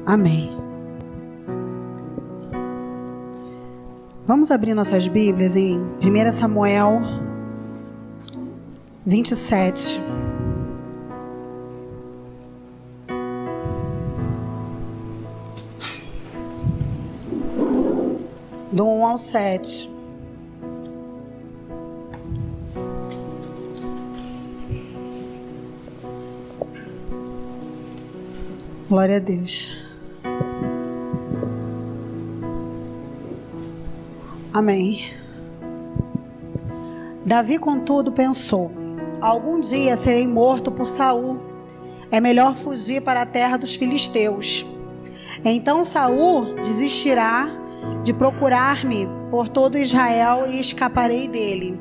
Amém. Vamos abrir nossas Bíblias em 1 Samuel 27. Do 1 ao 7. Glória a Deus. Amém. Davi, contudo, pensou: algum dia serei morto por Saul. É melhor fugir para a terra dos filisteus. Então Saul desistirá de procurar-me por todo Israel e escaparei dele.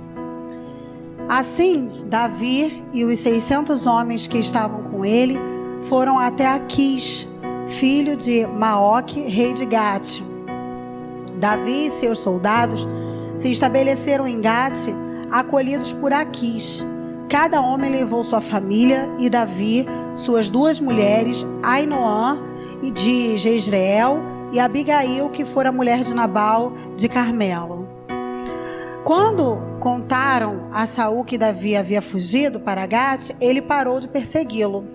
Assim, Davi e os 600 homens que estavam com ele foram até Aquis, filho de Maoque, rei de Gate. Davi e seus soldados se estabeleceram em Gate, acolhidos por Aquis. Cada homem levou sua família e Davi, suas 2 mulheres, Ainoã de Jezreel e Abigail, que fora mulher de Nabal de Carmelo. Quando contaram a Saul que Davi havia fugido para Gate, ele parou de persegui-lo.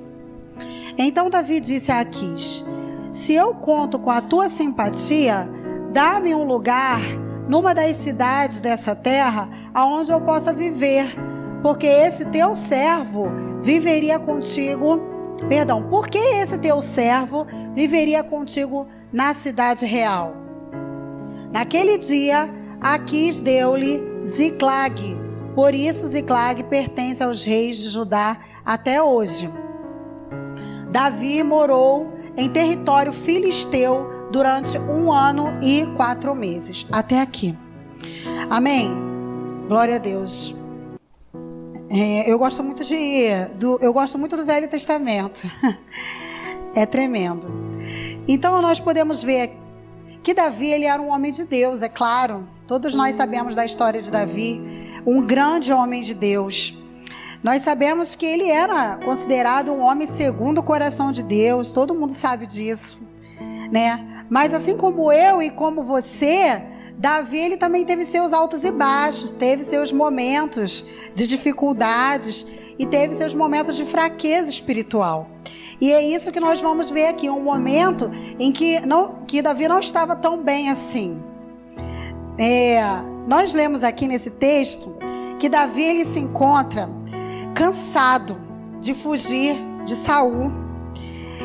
Então Davi disse a Aquis: se eu conto com a tua simpatia, dá-me um lugar numa das cidades dessa terra, aonde eu possa viver, porque esse teu servo viveria contigo. Porque esse teu servo viveria contigo na cidade real. Naquele dia, Aquis deu-lhe Ziclag. Por isso Ziclag pertence aos reis de Judá até hoje. Davi morou em território filisteu durante 1 ano e 4 meses. Até aqui. Amém? Glória a Deus. Eu gosto muito do Velho Testamento. É tremendo. Então nós podemos ver que Davi, ele era um homem de Deus, é claro. Todos nós sabemos da história de Davi, um grande homem de Deus. Nós sabemos que ele era considerado um homem segundo o coração de Deus. Todo mundo sabe disso, né? Mas assim como eu e como você, Davi, ele também teve seus altos e baixos, teve seus momentos de dificuldades e teve seus momentos de fraqueza espiritual. E é isso que nós vamos ver aqui, um momento em que Davi não estava tão bem assim. Nós lemos aqui nesse texto que Davi, ele se encontra cansado de fugir de Saul.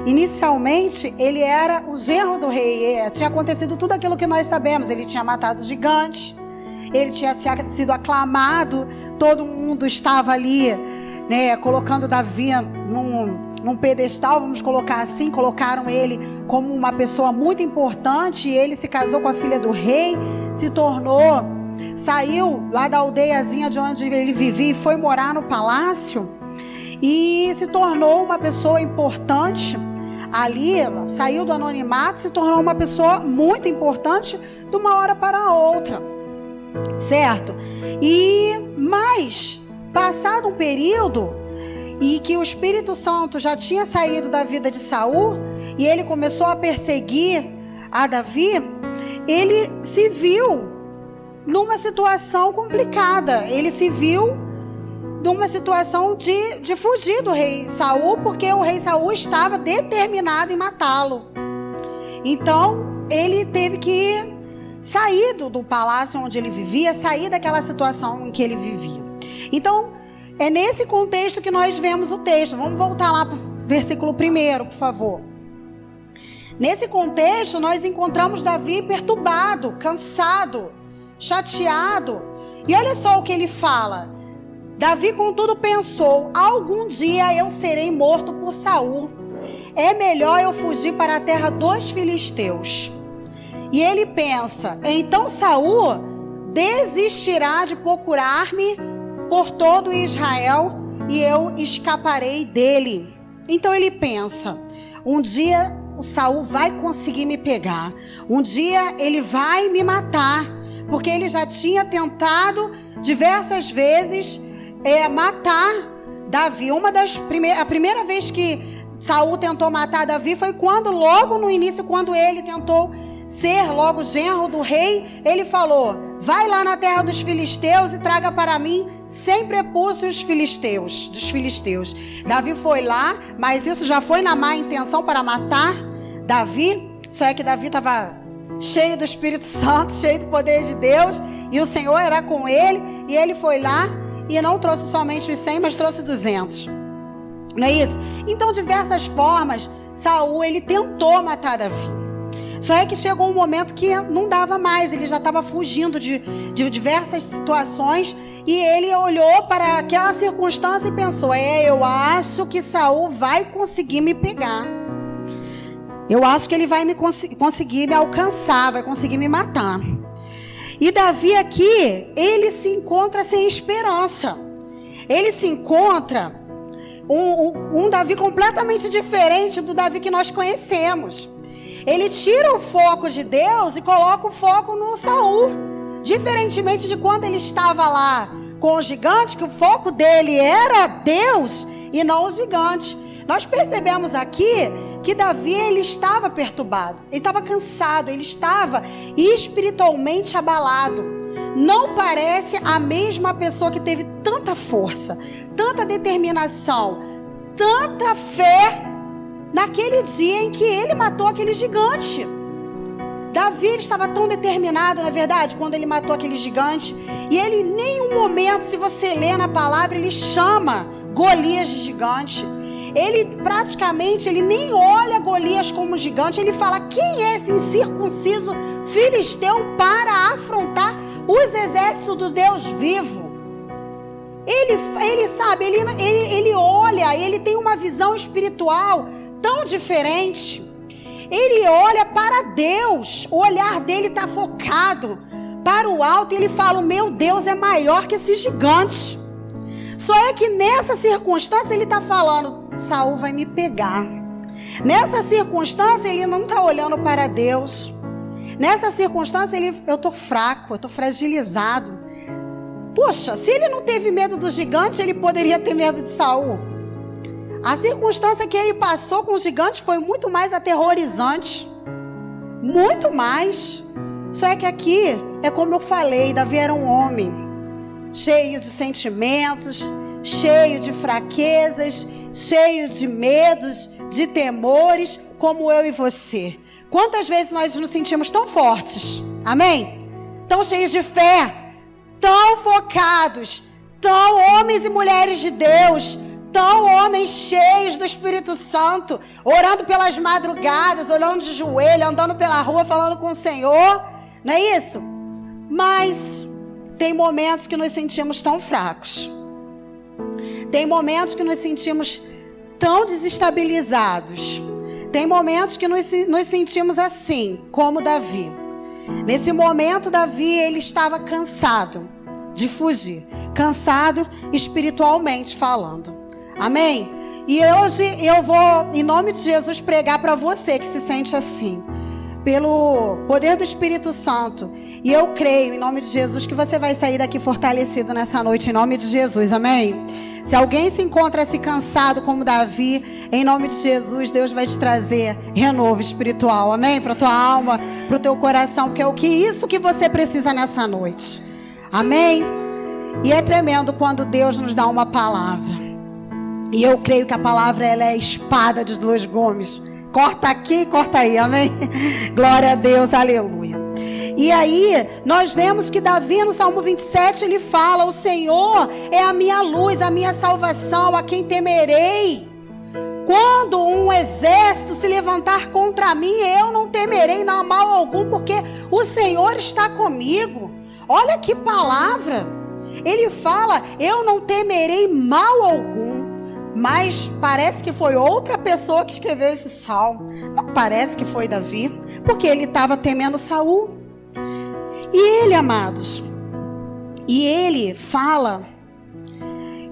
Inicialmente, ele era o genro do rei. Tinha acontecido tudo aquilo que nós sabemos. Ele tinha matado gigantes, ele tinha sido aclamado, todo mundo estava ali, né, colocando Davi num pedestal, vamos colocar assim. Colocaram ele como uma pessoa muito importante, e ele se casou com a filha do rei, saiu lá da aldeiazinha de onde ele vivia e foi morar no palácio, e se tornou uma pessoa importante ali, saiu do anonimato, se tornou uma pessoa muito importante de uma hora para a outra, certo? Mas, passado um período, e que o Espírito Santo já tinha saído da vida de Saul, e ele começou a perseguir a Davi, ele se viu numa situação complicada. Ele se viu numa situação de fugir do rei Saul, porque o rei Saul estava determinado em matá-lo. Então ele teve que sair do palácio onde ele vivia, sair daquela situação em que ele vivia. Então é nesse contexto que nós vemos o texto. Vamos voltar lá para o versículo 1, por favor. Nesse contexto nós encontramos Davi perturbado, cansado, chateado. E olha só o que ele fala: Davi, contudo, pensou: algum dia eu serei morto por Saul. É melhor eu fugir para a terra dos filisteus. E ele pensa: então Saul desistirá de procurar-me por todo Israel e eu escaparei dele. Então ele pensa: um dia o Saul vai conseguir me pegar. Um dia ele vai me matar. Porque ele já tinha tentado diversas vezes matar Davi. A primeira vez que Saul tentou matar Davi foi quando, logo no início, quando ele tentou ser logo genro do rei, ele falou: vai lá na terra dos filisteus e traga para mim 100 prepúcios dos filisteus. Davi foi lá, mas isso já foi na má intenção para matar Davi. Só é que Davi estava cheio do Espírito Santo, cheio do poder de Deus, e o Senhor era com ele, e ele foi lá e não trouxe somente os 100, mas trouxe 200. Não é isso? Então, diversas formas, Saul, ele tentou matar Davi. Só é que chegou um momento que não dava mais, ele já estava fugindo de diversas situações, e ele olhou para aquela circunstância e pensou: eu acho que Saul vai conseguir me pegar. Eu acho que ele vai conseguir me alcançar, vai conseguir me matar. E Davi aqui, ele se encontra sem esperança. Ele se encontra um Davi completamente diferente do Davi que nós conhecemos. Ele tira o foco de Deus e coloca o foco no Saul. Diferentemente de quando ele estava lá com o gigante, que o foco dele era Deus e não o gigante. Nós percebemos aqui que Davi, ele estava perturbado, ele estava cansado, ele estava espiritualmente abalado. Não parece a mesma pessoa que teve tanta força, tanta determinação, tanta fé naquele dia em que ele matou aquele gigante. Davi, ele estava tão determinado, na verdade, quando ele matou aquele gigante. E ele em nenhum momento, se você ler na palavra, ele chama Golias de gigante. Ele praticamente, ele nem olha Golias como gigante. Ele fala: quem é esse incircunciso filisteu para afrontar os exércitos do Deus vivo? Ele sabe, ele olha, ele tem uma visão espiritual tão diferente. Ele olha para Deus, o olhar dele está focado para o alto, e ele fala: o meu Deus é maior que esse gigante. Só é que nessa circunstância ele está falando: Saul vai me pegar. Nessa circunstância ele não está olhando para Deus. Nessa circunstância eu estou fraco, eu estou fragilizado. Poxa, se ele não teve medo do gigante, ele poderia ter medo de Saul. A circunstância que ele passou com o gigante foi muito mais aterrorizante. Muito mais. Só é que aqui, é como eu falei, Davi era um homem cheio de sentimentos, cheio de fraquezas, cheio de medos, de temores, como eu e você. Quantas vezes nós nos sentimos tão fortes, amém? Tão cheios de fé, tão focados, tão homens e mulheres de Deus, tão homens cheios do Espírito Santo, orando pelas madrugadas, orando de joelho, andando pela rua, falando com o Senhor, não é isso? Mas tem momentos que nos sentimos tão fracos, tem momentos que nos sentimos tão desestabilizados, tem momentos que nos sentimos assim, como Davi. Nesse momento, Davi, ele estava cansado de fugir, cansado espiritualmente falando. Amém? E hoje eu vou, em nome de Jesus, pregar para você que se sente assim, pelo poder do Espírito Santo. E eu creio, em nome de Jesus, que você vai sair daqui fortalecido nessa noite, em nome de Jesus. Amém? Se alguém se encontra assim cansado como Davi, em nome de Jesus, Deus vai te trazer renovo espiritual. Amém? Para a tua alma, para o teu coração, porque é isso que você precisa nessa noite. Amém? E é tremendo quando Deus nos dá uma palavra. E eu creio que a palavra, ela é espada de dois gumes. Corta aqui, corta aí, amém? Glória a Deus, aleluia. E aí, nós vemos que Davi, no Salmo 27, ele fala: o Senhor é a minha luz, a minha salvação, a quem temerei. Quando um exército se levantar contra mim, eu não temerei não mal algum, porque o Senhor está comigo. Olha que palavra. Ele fala: eu não temerei mal algum. Mas parece que foi outra pessoa que escreveu esse salmo. Não parece que foi Davi, porque ele estava temendo Saul. E ele, amados, e ele fala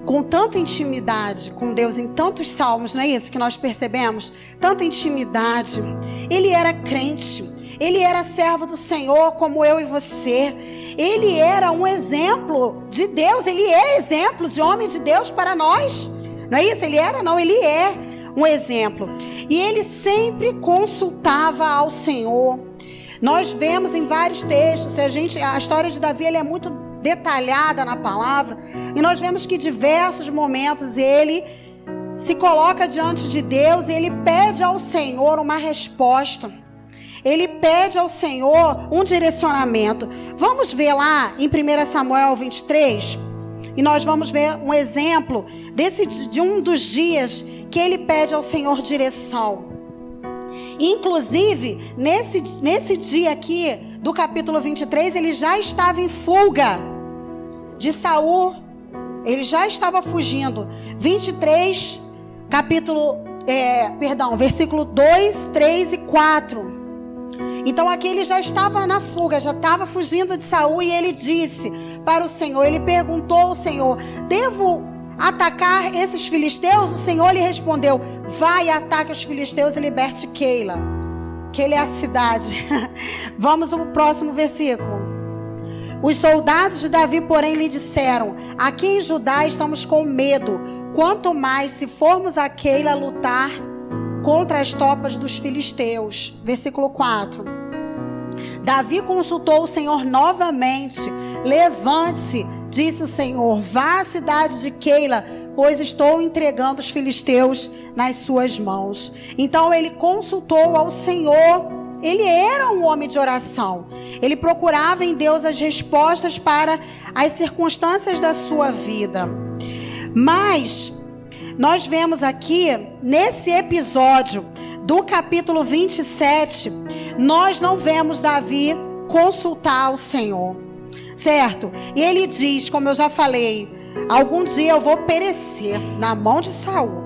com tanta intimidade com Deus em tantos salmos, não é isso que nós percebemos? Tanta intimidade. Ele era crente, ele era servo do Senhor como eu e você. Ele era um exemplo de Deus, ele é exemplo de homem de Deus para nós. Não é isso? Ele era? Não, ele é um exemplo. E ele sempre consultava ao Senhor. Nós vemos em vários textos, a história de Davi é muito detalhada na palavra, e nós vemos que em diversos momentos ele se coloca diante de Deus e ele pede ao Senhor uma resposta. Ele pede ao Senhor um direcionamento. Vamos ver lá em 1 Samuel 23, e nós vamos ver um exemplo de um dos dias que ele pede ao Senhor direção. Inclusive, nesse dia aqui do capítulo 23, ele já estava em fuga de Saul. Ele já estava fugindo. 23, versículo 2, 3 e 4. Então aqui ele já estava na fuga, já estava fugindo de Saul, e ele disse para o Senhor, ele perguntou ao Senhor: devo atacar esses filisteus? O Senhor lhe respondeu: vai, ataque os filisteus e liberte Keila. Keila é a cidade. Vamos ao próximo versículo. Os soldados de Davi, porém, lhe disseram: aqui em Judá estamos com medo, quanto mais se formos a Keila lutar contra as tropas dos filisteus. Versículo 4. Davi consultou o Senhor novamente. Levante-se, disse o Senhor, vá à cidade de Keila, pois estou entregando os filisteus nas suas mãos. Então ele consultou ao Senhor. Ele era um homem de oração. Ele procurava em Deus as respostas para as circunstâncias da sua vida. Mas nós vemos aqui, nesse episódio do capítulo 27, nós não vemos Davi consultar o Senhor, certo? E ele diz, como eu já falei, algum dia eu vou perecer na mão de Saul.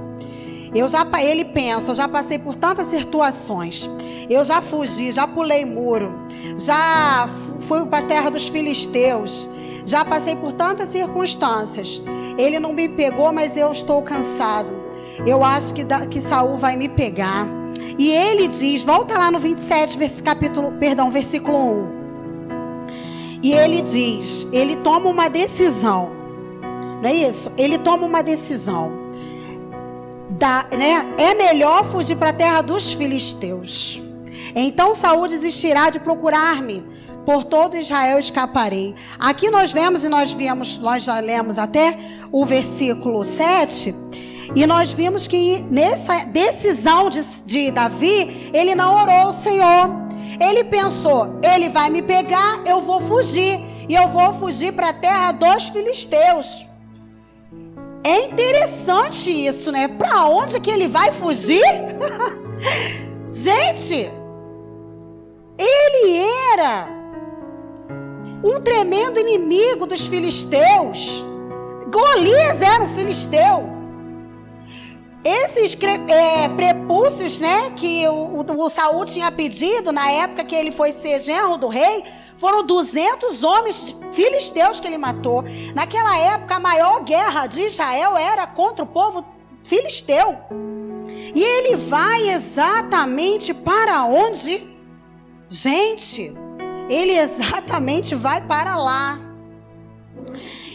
Ele pensa, eu já passei por tantas situações, eu já fugi, já pulei muro, já fui para a terra dos filisteus, já passei por tantas circunstâncias. Ele não me pegou, mas eu estou cansado. Eu acho que Saul vai me pegar. E ele diz, volta lá no 27, versículo 1. E ele diz, ele toma uma decisão. Não é isso? Ele toma uma decisão. É melhor fugir para a terra dos filisteus. Então Saul desistirá de procurar-me. Por todo Israel escaparei. Aqui nós vemos, e nós já lemos até o versículo 7, e nós vimos que nessa decisão de Davi, ele não orou ao Senhor. Ele pensou, ele vai me pegar, eu vou fugir, e eu vou fugir para a terra dos filisteus. É interessante isso, né? Para onde que ele vai fugir? Gente, ele era um tremendo inimigo dos filisteus. Golias era um filisteu. Esses prepúcios, né, que o Saul tinha pedido na época que ele foi ser genro do rei, foram 200 homens filisteus que ele matou. Naquela época, a maior guerra de Israel era contra o povo filisteu. E ele vai exatamente para onde? Gente, ele exatamente vai para lá.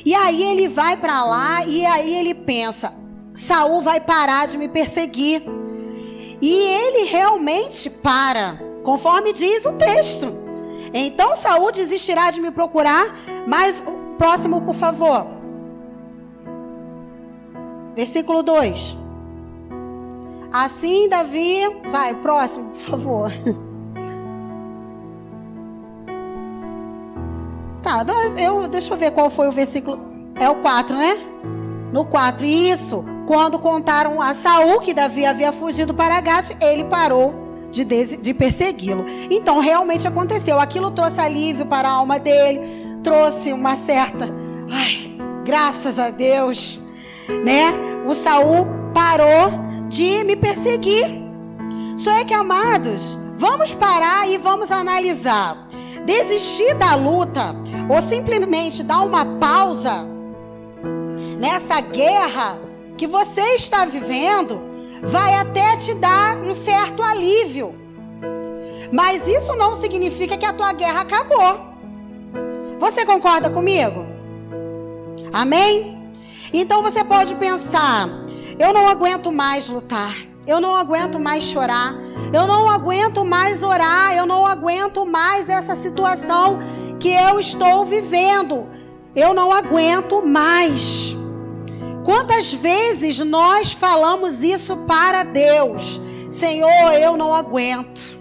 E aí ele vai para lá, e aí ele pensa, Saul vai parar de me perseguir. E ele realmente para, conforme diz o texto. Então Saul desistirá de me procurar. Mas o próximo, por favor. Versículo 2. Assim Davi, vai, próximo, por favor. Tá, deixa eu ver qual foi o versículo. É o 4, né? No 4, isso. Quando contaram a Saul que Davi havia fugido para Gate, ele parou de persegui-lo. Então realmente aconteceu. Aquilo trouxe alívio para a alma dele, trouxe uma certa, graças a Deus, né? O Saul parou de me perseguir. Só é que, amados, vamos parar e vamos analisar. Desistir da luta ou simplesmente dar uma pausa nessa guerra que você está vivendo vai até te dar um certo alívio. Mas isso não significa que a tua guerra acabou. Você concorda comigo? Amém? Então você pode pensar, eu não aguento mais lutar. Eu não aguento mais chorar. Eu não aguento mais orar. Eu não aguento mais essa situação que eu estou vivendo. Eu não aguento mais. Quantas vezes nós falamos isso para Deus? Senhor, eu não aguento.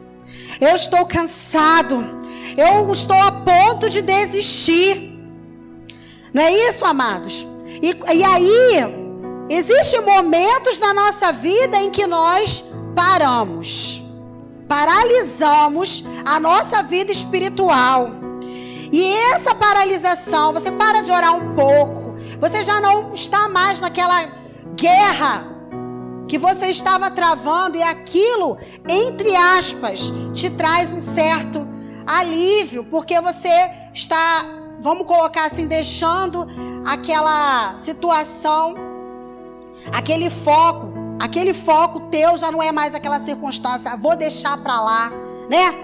Eu estou cansado. Eu estou a ponto de desistir. Não é isso, amados? E aí, existem momentos na nossa vida em que nós paralisamos a nossa vida espiritual. E essa paralisação, você para de orar um pouco, você já não está mais naquela guerra que você estava travando, e aquilo, entre aspas, te traz um certo alívio, porque você está, vamos colocar assim, deixando aquela situação, aquele foco teu já não é mais aquela circunstância, vou deixar para lá, né?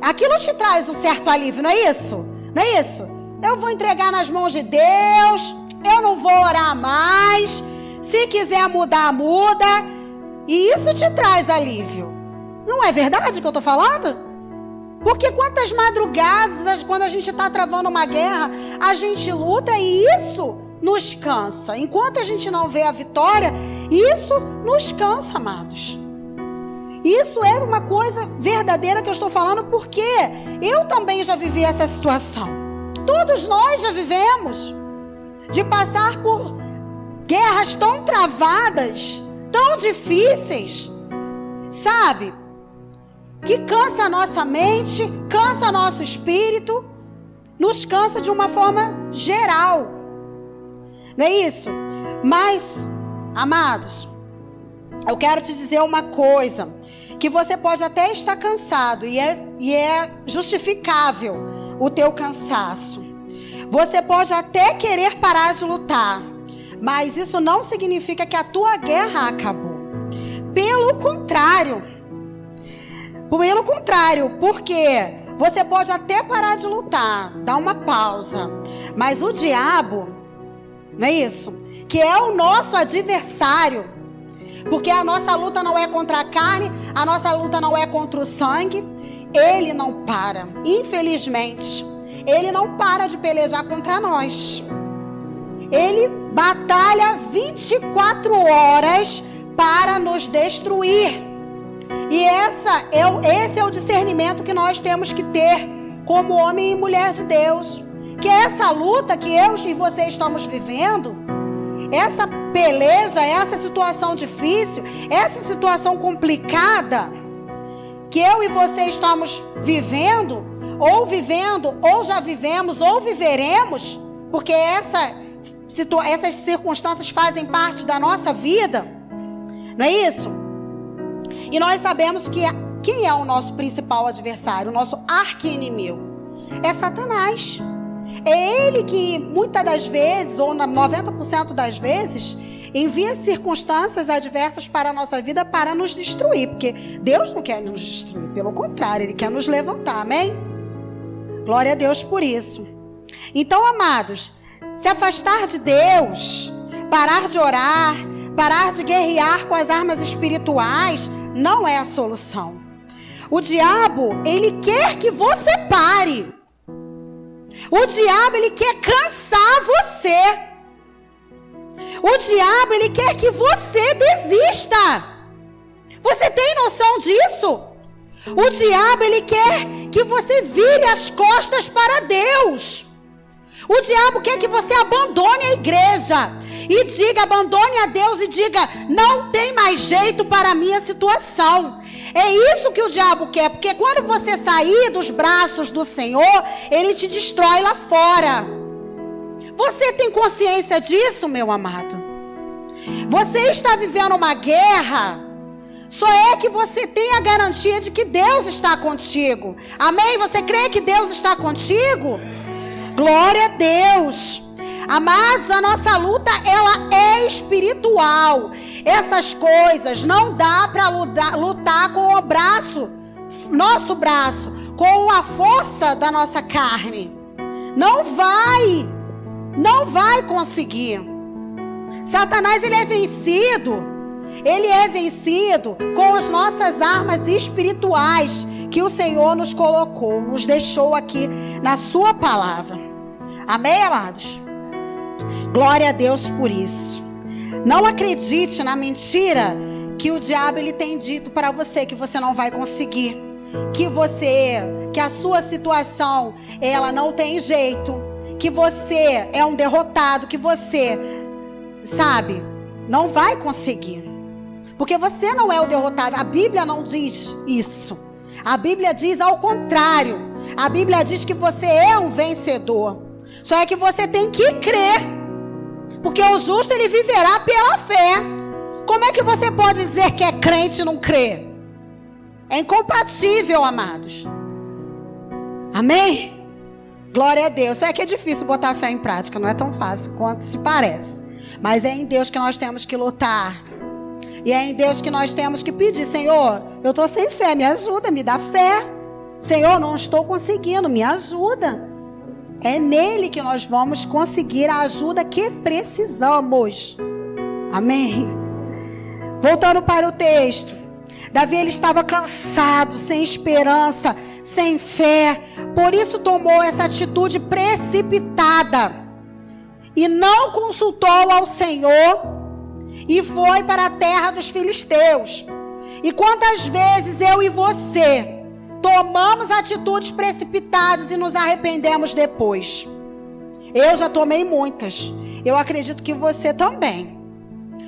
Aquilo te traz um certo alívio, não é isso? Não é isso? Eu vou entregar nas mãos de Deus, eu não vou orar mais, se quiser mudar, muda, e isso te traz alívio. Não é verdade o que eu estou falando? Porque quantas madrugadas, quando a gente está travando uma guerra, a gente luta e isso nos cansa. Enquanto a gente não vê a vitória, isso nos cansa, amados. Isso é uma coisa verdadeira que eu estou falando, porque eu também já vivi essa situação. Todos nós já vivemos. De passar por guerras tão travadas, tão difíceis, sabe? Que cansa a nossa mente, cansa nosso espírito, nos cansa de uma forma geral. Não é isso? Mas, amados, eu quero te dizer uma coisa, que você pode até estar cansado, e é justificável o teu cansaço. Você pode até querer parar de lutar, mas isso não significa que a tua guerra acabou. Pelo contrário, porque você pode até parar de lutar, dar uma pausa, mas o diabo, não é isso? Que é o nosso adversário, porque a nossa luta não é contra a carne, a nossa luta não é contra o sangue, ele não para, infelizmente, ele não para de pelejar contra nós. Ele batalha 24 horas para nos destruir. E esse é o discernimento que nós temos que ter como homem e mulher de Deus. Que essa luta que eu e você estamos vivendo, essa peleja, essa situação difícil, essa situação complicada que eu e você estamos vivendo, ou já vivemos, ou viveremos, porque essas circunstâncias fazem parte da nossa vida, não é isso? E nós sabemos que quem é o nosso principal adversário, o nosso arqui-inimigo? É Satanás. É ele que muitas das vezes, ou 90% das vezes, envia circunstâncias adversas para a nossa vida para nos destruir. Porque Deus não quer nos destruir, pelo contrário, Ele quer nos levantar, amém? Glória a Deus por isso. Então, amados, se afastar de Deus, parar de orar, parar de guerrear com as armas espirituais, não é a solução. O diabo, ele quer que você pare. O diabo, ele quer cansar você. O diabo, ele quer que você desista. Você tem noção disso? O diabo, ele quer que você vire as costas para Deus. O diabo quer que você abandone a igreja e diga, abandone a Deus e diga, não tem mais jeito para a minha situação. É isso que o diabo quer, porque quando você sair dos braços do Senhor, Ele te destrói lá fora. Você tem consciência disso, meu amado? Você está vivendo uma guerra, só é que você tem a garantia de que Deus está contigo. Amém? Você crê que Deus está contigo? Glória a Deus. Amados, a nossa luta, ela é espiritual. Essas coisas não dá para lutar com o nosso braço, com a força da nossa carne. Não vai conseguir. Satanás, ele é vencido. Ele é vencido com as nossas armas espirituais que o Senhor nos colocou, nos deixou aqui na sua palavra. Amém, amados? Glória a Deus por isso. Não acredite na mentira que o diabo ele tem dito para você, que você não vai conseguir, que a sua situação ela não tem jeito, que você é um derrotado, que você, sabe, não vai conseguir. Porque você não é o derrotado. A Bíblia não diz isso. A Bíblia diz ao contrário. A Bíblia diz que você é um vencedor. Só é que você tem que crer. Porque o justo ele viverá pela fé. Como é que você pode dizer que é crente e não crê? É incompatível, amados. Amém? Glória a Deus. Só é que é difícil botar a fé em prática. Não é tão fácil quanto se parece. Mas é em Deus que nós temos que lutar. E é em Deus que nós temos que pedir: Senhor, eu estou sem fé, me ajuda, me dá fé. Senhor, não estou conseguindo, me ajuda. É nele que nós vamos conseguir a ajuda que precisamos. Amém? Voltando para o texto. Davi ele estava cansado, sem esperança, sem fé. Por isso tomou essa atitude precipitada. E não consultou ao Senhor. E foi para a terra dos filisteus. E quantas vezes eu e você tomamos atitudes precipitadas e nos arrependemos depois? Eu já tomei muitas. Eu acredito que você também.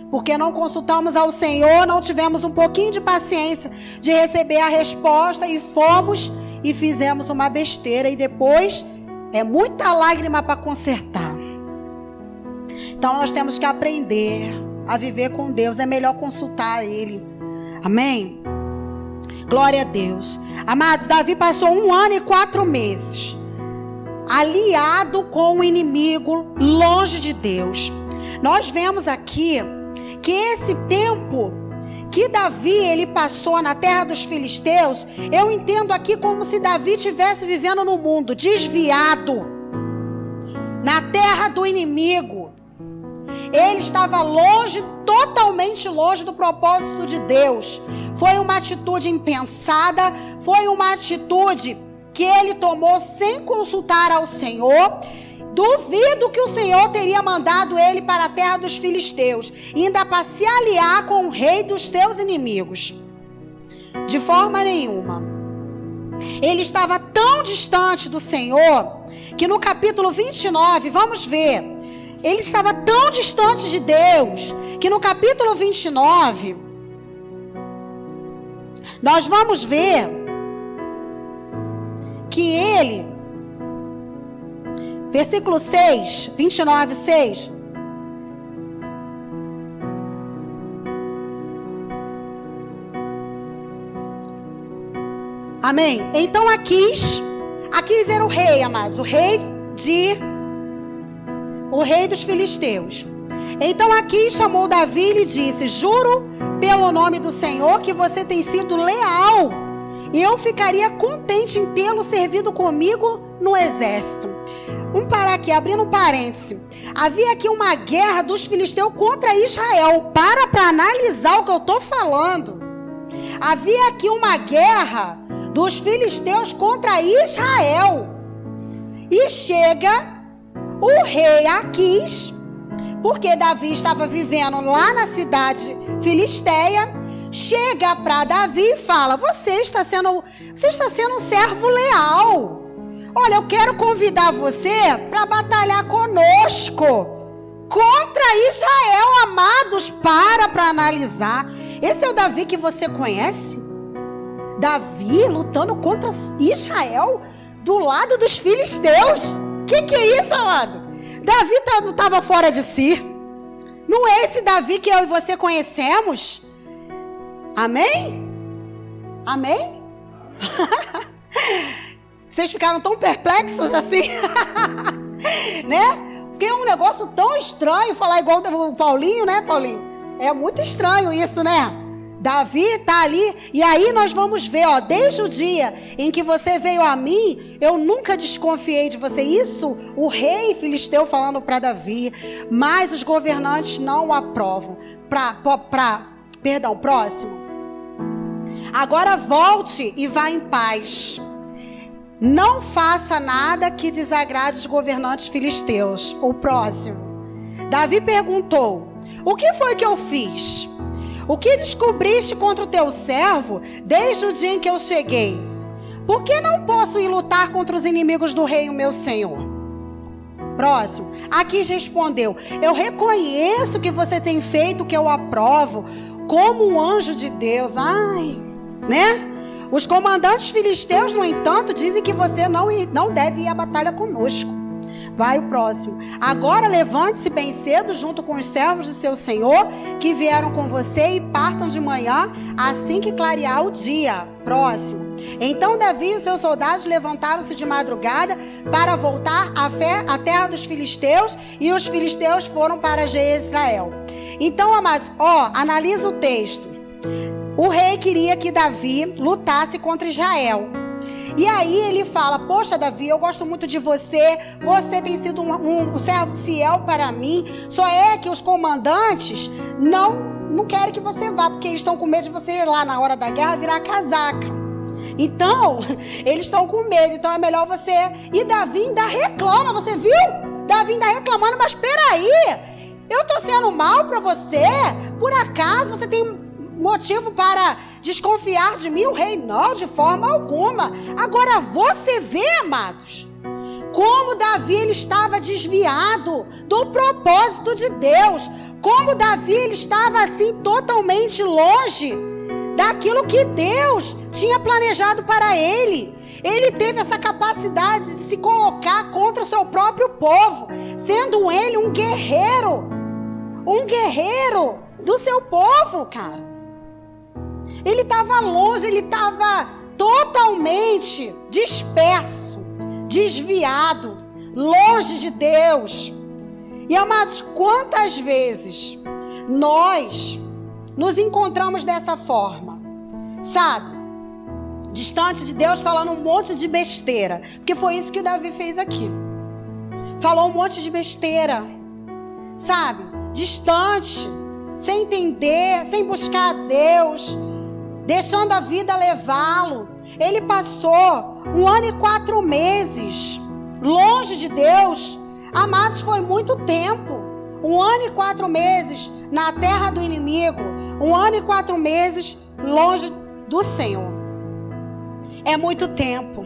Porque não consultamos ao Senhor, não tivemos um pouquinho de paciência de receber a resposta e fomos e fizemos uma besteira. E depois é muita lágrima para consertar. Então nós temos que aprender a viver com Deus. É melhor consultar Ele. Amém? Glória a Deus. Amados, Davi passou 1 ano e 4 meses aliado com o inimigo, longe de Deus. Nós vemos aqui que esse tempo que Davi ele passou na terra dos filisteus, eu entendo aqui como se Davi estivesse vivendo no mundo, desviado, na terra do inimigo. Ele estava longe, totalmente longe do propósito de Deus. Foi uma atitude impensada, foi uma atitude que ele tomou sem consultar ao Senhor. Duvido que o Senhor teria mandado ele para a terra dos filisteus, ainda para se aliar com o rei dos seus inimigos. De forma nenhuma. Ele estava tão distante do Senhor, que no capítulo 29, vamos ver, ele estava tão distante de Deus, que no capítulo 29, nós vamos ver que ele, versículo 6, 29, 6. Amém? Então Aquis era o rei, amados, o rei dos filisteus. Então Aquis chamou Davi e lhe disse: juro pelo nome do Senhor que você tem sido leal, e eu ficaria contente em tê-lo servido comigo no exército. Vamos parar aqui, abrindo um parêntese. Havia aqui uma guerra dos filisteus contra Israel. Para analisar o que eu estou falando. Havia aqui uma guerra dos filisteus contra Israel. E chega o rei Aquis, porque Davi estava vivendo lá na cidade filisteia. Chega para Davi e fala: você está sendo um servo leal. Olha, eu quero convidar você para batalhar conosco contra Israel, amados. Para analisar. Esse é o Davi que você conhece? Davi lutando contra Israel do lado dos filisteus. Que é isso, amado? Davi não estava fora de si. Não é esse Davi que eu e você conhecemos? Amém? Amém? Vocês ficaram tão perplexos assim? Né? Porque é um negócio tão estranho falar igual o Paulinho, né, Paulinho? É muito estranho isso, né? Davi está ali, e aí nós vamos ver, ó, desde o dia em que você veio a mim, eu nunca desconfiei de você. Isso, o rei filisteu falando para Davi, mas os governantes não o aprovam. Próximo. Agora volte e vá em paz. Não faça nada que desagrade os governantes filisteus. O próximo. Davi perguntou: o que foi que eu fiz? O que descobriste contra o teu servo desde o dia em que eu cheguei? Por que não posso ir lutar contra os inimigos do rei, o meu senhor? Próximo. Aquis respondeu: eu reconheço que você tem feito o que eu aprovo, como um anjo de Deus. Né? Os comandantes filisteus, no entanto, dizem que você não deve ir à batalha conosco. Vai o próximo. Agora levante-se bem cedo junto com os servos de seu senhor que vieram com você e partam de manhã assim que clarear o dia. Próximo. Então Davi e os seus soldados levantaram-se de madrugada para voltar à terra dos filisteus, e os filisteus foram para Jezreel. Então, amados, analisa o texto. O rei queria que Davi lutasse contra Israel. E aí ele fala: poxa, Davi, eu gosto muito de você. Você tem sido um servo fiel para mim. Só é que os comandantes não querem que você vá, porque eles estão com medo de você ir lá na hora da guerra virar casaca. Então, eles estão com medo. Então é melhor você... E Davi ainda reclama, você viu? Davi ainda reclamando: mas peraí, eu estou sendo mal para você? Por acaso você tem motivo para desconfiar de mim? O rei: não, de forma alguma. Agora você vê, amados, como Davi ele estava desviado do propósito de Deus. Como Davi ele estava assim totalmente longe daquilo que Deus tinha planejado para ele. Ele teve essa capacidade de se colocar contra o seu próprio povo, sendo ele um guerreiro do seu povo, cara. Ele estava longe, ele estava totalmente disperso, desviado, longe de Deus. E, amados, quantas vezes nós nos encontramos dessa forma, sabe? Distante de Deus, falando um monte de besteira. Porque foi isso que o Davi fez aqui. Falou um monte de besteira, sabe? Distante, sem entender, sem buscar a Deus, deixando a vida levá-lo. Ele passou 1 ano e 4 meses longe de Deus. Amados, foi muito tempo. 1 ano e 4 meses na terra do inimigo. 1 ano e 4 meses longe do Senhor. É muito tempo.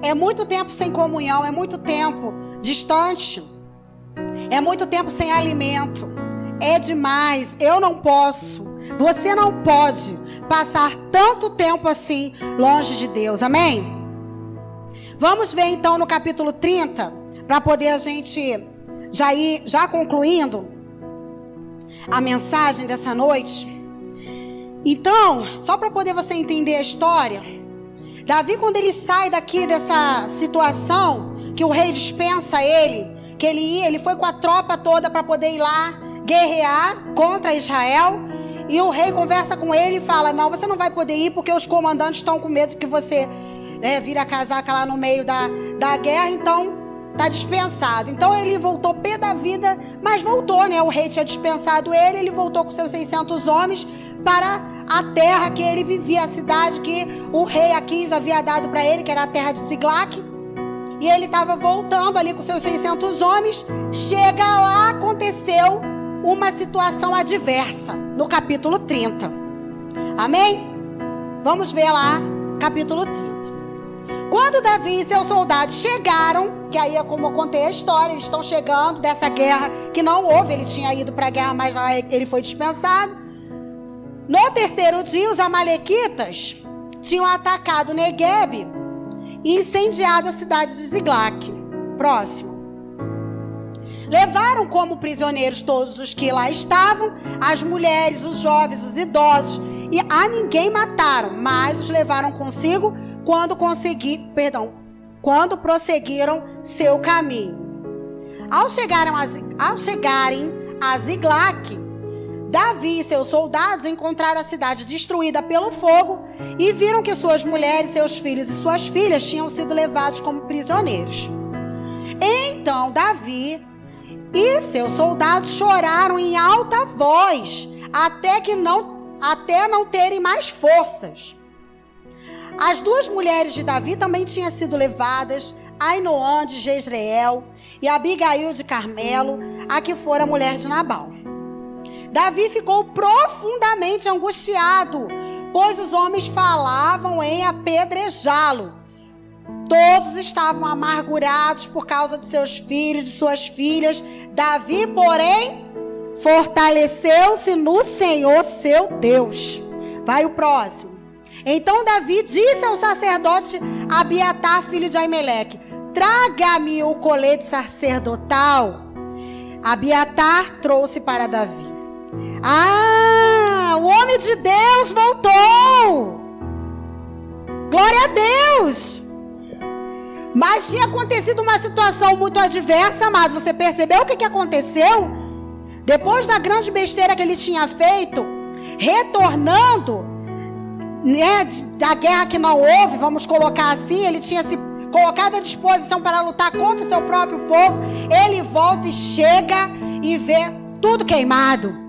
É muito tempo sem comunhão. É muito tempo distante. É muito tempo sem alimento. É demais. Eu não posso. Você não pode passar tanto tempo assim longe de Deus. Amém? Vamos ver então no capítulo 30, para poder a gente já concluindo a mensagem dessa noite. Então, só para poder você entender a história, Davi, quando ele sai daqui dessa situação, que o rei dispensa ele, que ele foi com a tropa toda para poder ir lá guerrear contra Israel. E o rei conversa com ele e fala: não, você não vai poder ir porque os comandantes estão com medo que você vira casaca lá no meio da guerra, então está dispensado. Então ele voltou pé da vida, mas voltou, né? O rei tinha dispensado ele voltou com seus 600 homens para a terra que ele vivia, a cidade que o rei Aquis havia dado para ele, que era a terra de Ziglac. E ele estava voltando ali com seus 600 homens. Chega lá, aconteceu uma situação adversa no capítulo 30. Amém? Vamos ver lá, capítulo 30. Quando Davi e seus soldados chegaram, que aí é como eu contei a história, eles estão chegando dessa guerra que não houve, ele tinha ido para a guerra, mas lá ele foi dispensado. No 3º dia, os amalequitas tinham atacado Neguebe e incendiado a cidade de Ziglac. Próximo. Levaram como prisioneiros todos os que lá estavam, as mulheres, os jovens, os idosos, e a ninguém mataram, mas os levaram consigo quando prosseguiram seu caminho. Ao chegarem a Ziglac, Davi e seus soldados encontraram a cidade destruída pelo fogo e viram que suas mulheres, seus filhos e suas filhas tinham sido levados como prisioneiros. Então Davi e seus soldados choraram em alta voz, até que não até não terem mais forças. As duas mulheres de Davi também tinham sido levadas, Ainoã de Jezreel e Abigail de Carmelo, a que fora mulher de Nabal. Davi ficou profundamente angustiado, pois os homens falavam em apedrejá-lo. Todos estavam amargurados por causa de seus filhos, de suas filhas. Davi, porém, fortaleceu-se no Senhor, seu Deus. Vai o próximo. Então Davi disse ao sacerdote Abiatar, filho de Aimeleque: traga-me o colete sacerdotal. Abiatar trouxe para Davi. O homem de Deus voltou! Glória a Deus! Mas tinha acontecido uma situação muito adversa, amado. Você percebeu o que aconteceu? Depois da grande besteira que ele tinha feito, retornando, da guerra que não houve, vamos colocar assim, ele tinha se colocado à disposição para lutar contra o seu próprio povo. Ele volta e chega e vê tudo queimado.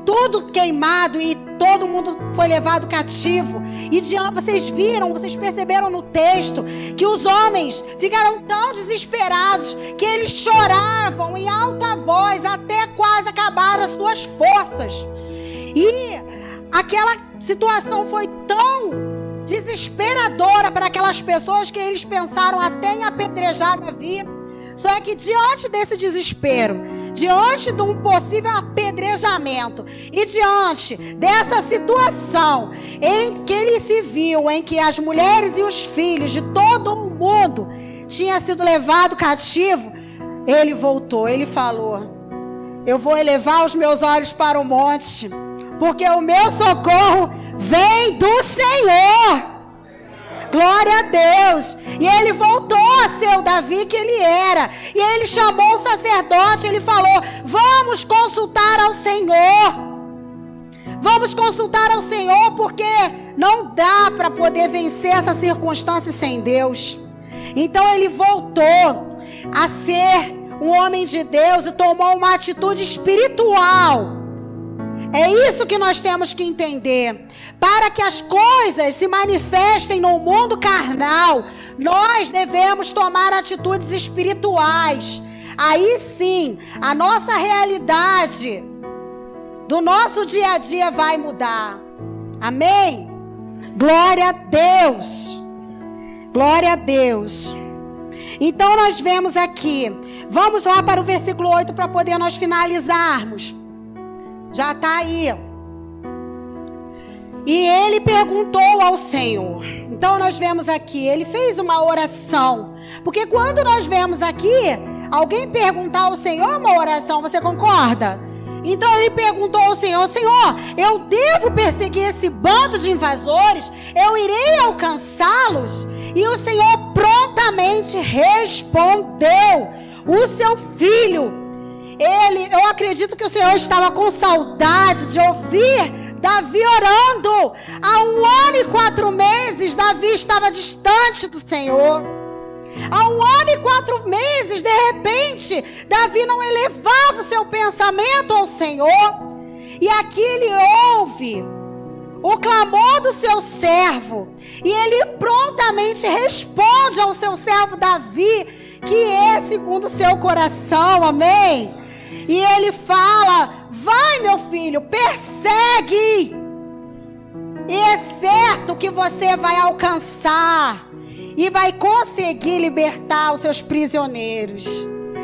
Tudo queimado e todo mundo foi levado cativo. E vocês viram, vocês perceberam no texto que os homens ficaram tão desesperados que eles choravam em alta voz até quase acabar as suas forças. E aquela situação foi tão desesperadora para aquelas pessoas que eles pensaram até em apedrejar Davi. Só é que diante desse desespero, diante de um possível apedrejamento e diante dessa situação em que ele se viu, em que as mulheres e os filhos de todo o mundo tinham sido levados cativo, ele voltou, ele falou: eu vou elevar os meus olhos para o monte, porque o meu socorro vem do Senhor. Glória a Deus. E ele voltou a ser o Davi que ele era. E ele chamou o sacerdote, ele falou: vamos consultar ao Senhor. Vamos consultar ao Senhor, porque não dá para poder vencer essa circunstância sem Deus. Então ele voltou a ser um homem de Deus e tomou uma atitude espiritual. É isso que nós temos que entender. Para que as coisas se manifestem no mundo carnal, nós devemos tomar atitudes espirituais. Aí sim, a nossa realidade do nosso dia a dia vai mudar. Amém? Glória a Deus. Glória a Deus. Então nós vemos aqui. Vamos lá para o versículo 8 para poder nós finalizarmos. Já está aí. E ele perguntou ao Senhor. Então nós vemos aqui, ele fez uma oração. Porque quando nós vemos aqui, alguém perguntar ao Senhor uma oração, você concorda? Então ele perguntou ao Senhor: Senhor, eu devo perseguir esse bando de invasores? Eu irei alcançá-los? E o Senhor prontamente respondeu: o seu filho. Eu acredito que o Senhor estava com saudade de ouvir Davi orando. Há 1 ano e 4 meses, Davi estava distante do Senhor. Há 1 ano e 4 meses, de repente, Davi não elevava o seu pensamento ao Senhor. E aqui ele ouve o clamor do seu servo. E ele prontamente responde ao seu servo Davi, que é segundo o seu coração, amém? E ele fala: vai, meu filho, persegue. E é certo que você vai alcançar e vai conseguir libertar os seus prisioneiros.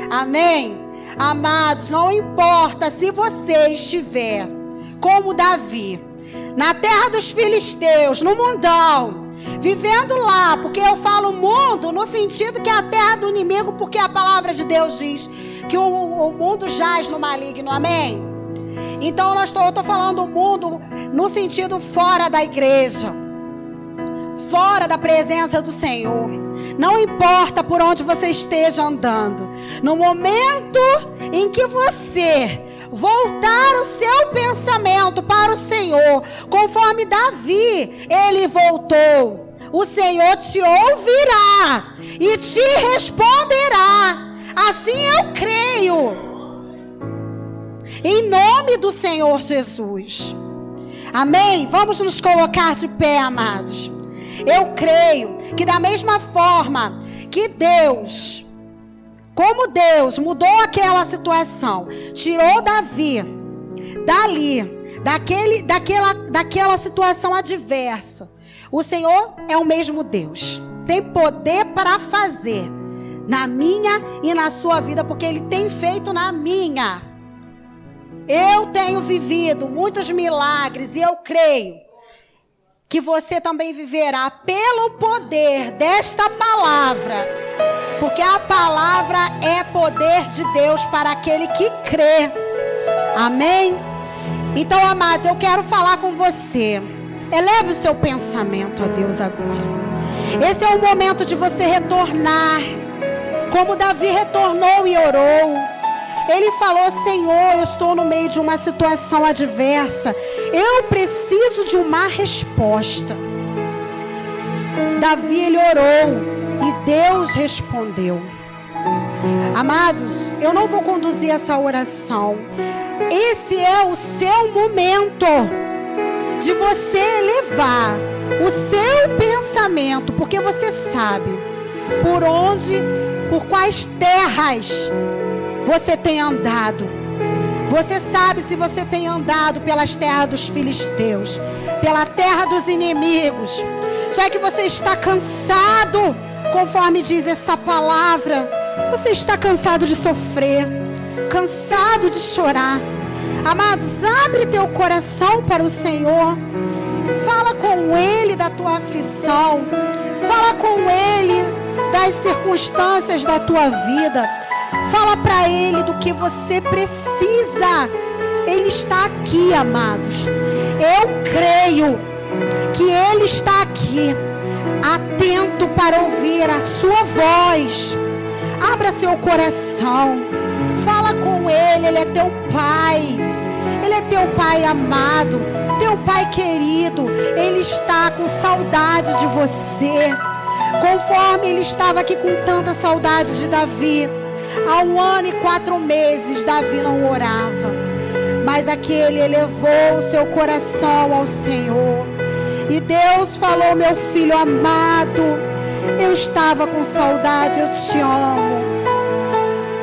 Amém? Amados, não importa se você estiver como Davi, na terra dos filisteus, no mundão, vivendo lá, porque eu falo mundo no sentido que é a terra do inimigo, porque a palavra de Deus diz que o mundo jaz no maligno, amém? Então eu estou falando o mundo no sentido fora da igreja, fora da presença do Senhor. Não importa por onde você esteja andando, no momento em que você voltar o seu pensamento para o Senhor, conforme Davi, ele voltou, o Senhor te ouvirá e te responderá. Assim eu creio. Em nome do Senhor Jesus. Amém? Vamos nos colocar de pé, amados. Eu creio que da mesma forma que Deus, como Deus mudou aquela situação, tirou Davi dali, daquela situação adversa, o Senhor é o mesmo Deus. Tem poder para fazer na minha e na sua vida, porque Ele tem feito na minha. Eu tenho vivido muitos milagres e eu creio que você também viverá pelo poder desta palavra, porque a palavra é poder de Deus para aquele que crê. Amém? Então, amados, eu quero falar com você. Eleve o seu pensamento a Deus agora. Esse é o momento de você retornar, como Davi retornou e orou. Ele falou: Senhor, eu estou no meio de uma situação adversa, eu preciso de uma resposta. Davi, ele orou e Deus respondeu. Amados, eu não vou conduzir essa oração. Esse é o seu momento de você elevar o seu pensamento, porque você sabe por quais terras você tem andado. Você sabe se você tem andado pelas terras dos filisteus, pela terra dos inimigos. Só é que você está cansado, conforme diz essa palavra. Você está cansado de sofrer, cansado de chorar. Amados, abre teu coração para o Senhor. Fala com Ele da tua aflição. Fala com Ele das circunstâncias da tua vida. Fala para Ele do que você precisa. Ele está aqui, amados. Eu creio que Ele está aqui, atento para ouvir a sua voz. Abra seu coração. Fala com Ele. Ele é teu Pai. Ele é teu Pai amado, teu Pai querido. Ele está com saudade de você, conforme Ele estava aqui com tanta saudade de Davi. Há 1 ano e 4 meses Davi não orava, mas aqui ele elevou o seu coração ao Senhor. E Deus falou: meu filho amado, eu estava com saudade, eu te amo.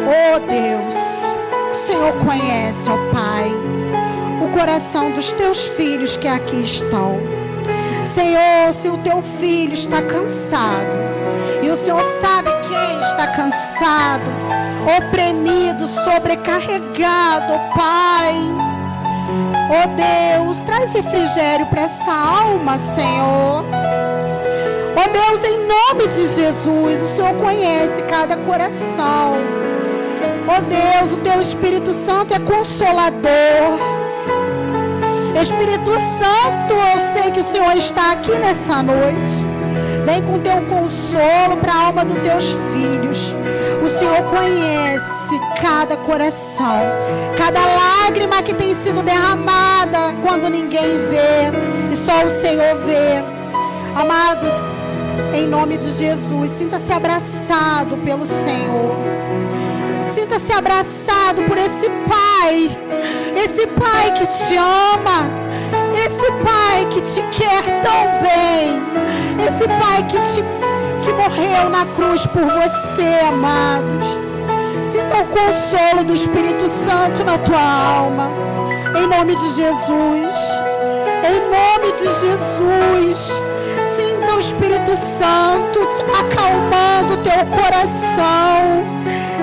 Oh Deus, o Senhor conhece, ó Pai, o coração dos teus filhos que aqui estão. Senhor, se o teu filho está cansado, e o Senhor sabe quem está cansado, oprimido, sobrecarregado, ó Pai. Oh Deus, traz refrigério para essa alma, Senhor. Oh Deus, em nome de Jesus, o Senhor conhece cada coração. Oh Deus, o teu Espírito Santo é consolador. Espírito Santo, eu sei que o Senhor está aqui nessa noite. Vem com teu consolo para a alma dos teus filhos. O Senhor conhece cada coração, cada lágrima que tem sido derramada quando ninguém vê e só o Senhor vê. Amados, em nome de Jesus, sinta-se abraçado pelo Senhor. Sinta-se abraçado por esse Pai que te ama, esse Pai que te quer tão bem, esse Pai que morreu na cruz por você, amados. Sinta o consolo do Espírito Santo na tua alma, em nome de Jesus, em nome de Jesus. Sinta o Espírito Santo acalmando o teu coração.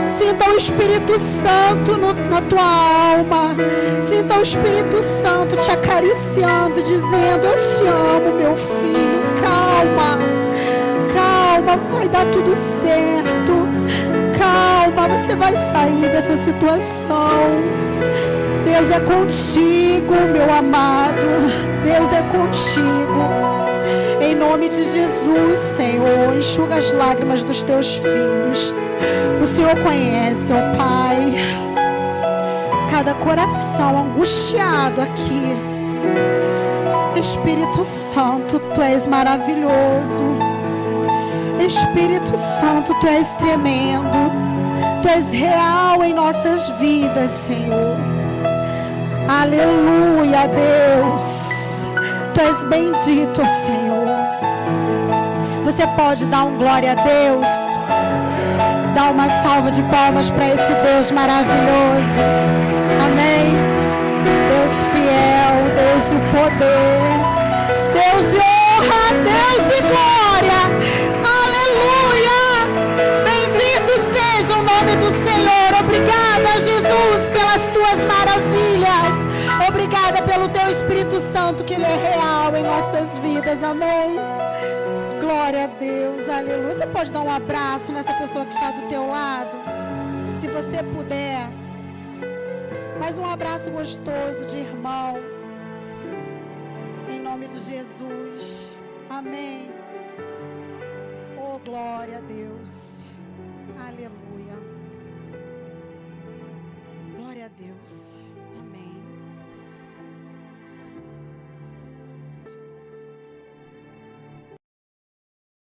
Sinta o Espírito Santo na tua alma. Sinta o Espírito Santo te acariciando, dizendo: eu te amo, meu filho. Calma, calma, vai dar tudo certo. Calma, você vai sair dessa situação. Deus é contigo, meu amado. Deus é contigo. Em nome de Jesus, Senhor, enxuga as lágrimas dos teus filhos. O Senhor conhece, ó Pai, cada coração angustiado aqui. Espírito Santo, Tu és maravilhoso. Espírito Santo, Tu és tremendo. Tu és real em nossas vidas, Senhor. Aleluia, Deus. Tu és bendito, Senhor. Você pode dar um glória a Deus? Dá uma salva de palmas para esse Deus maravilhoso. Amém. Deus fiel, Deus de poder, Deus de honra, Deus de glória. Aleluia. Bendito seja o nome do Senhor. Obrigada, Jesus, pelas tuas maravilhas. Obrigada pelo teu Espírito Santo, que ele é real em nossas vidas. Amém. Glória a Deus, aleluia. Você pode dar um abraço nessa pessoa que está do teu lado? Se você puder. Mais um abraço gostoso de irmão. Em nome de Jesus. Amém. Oh, glória a Deus. Aleluia. Glória a Deus.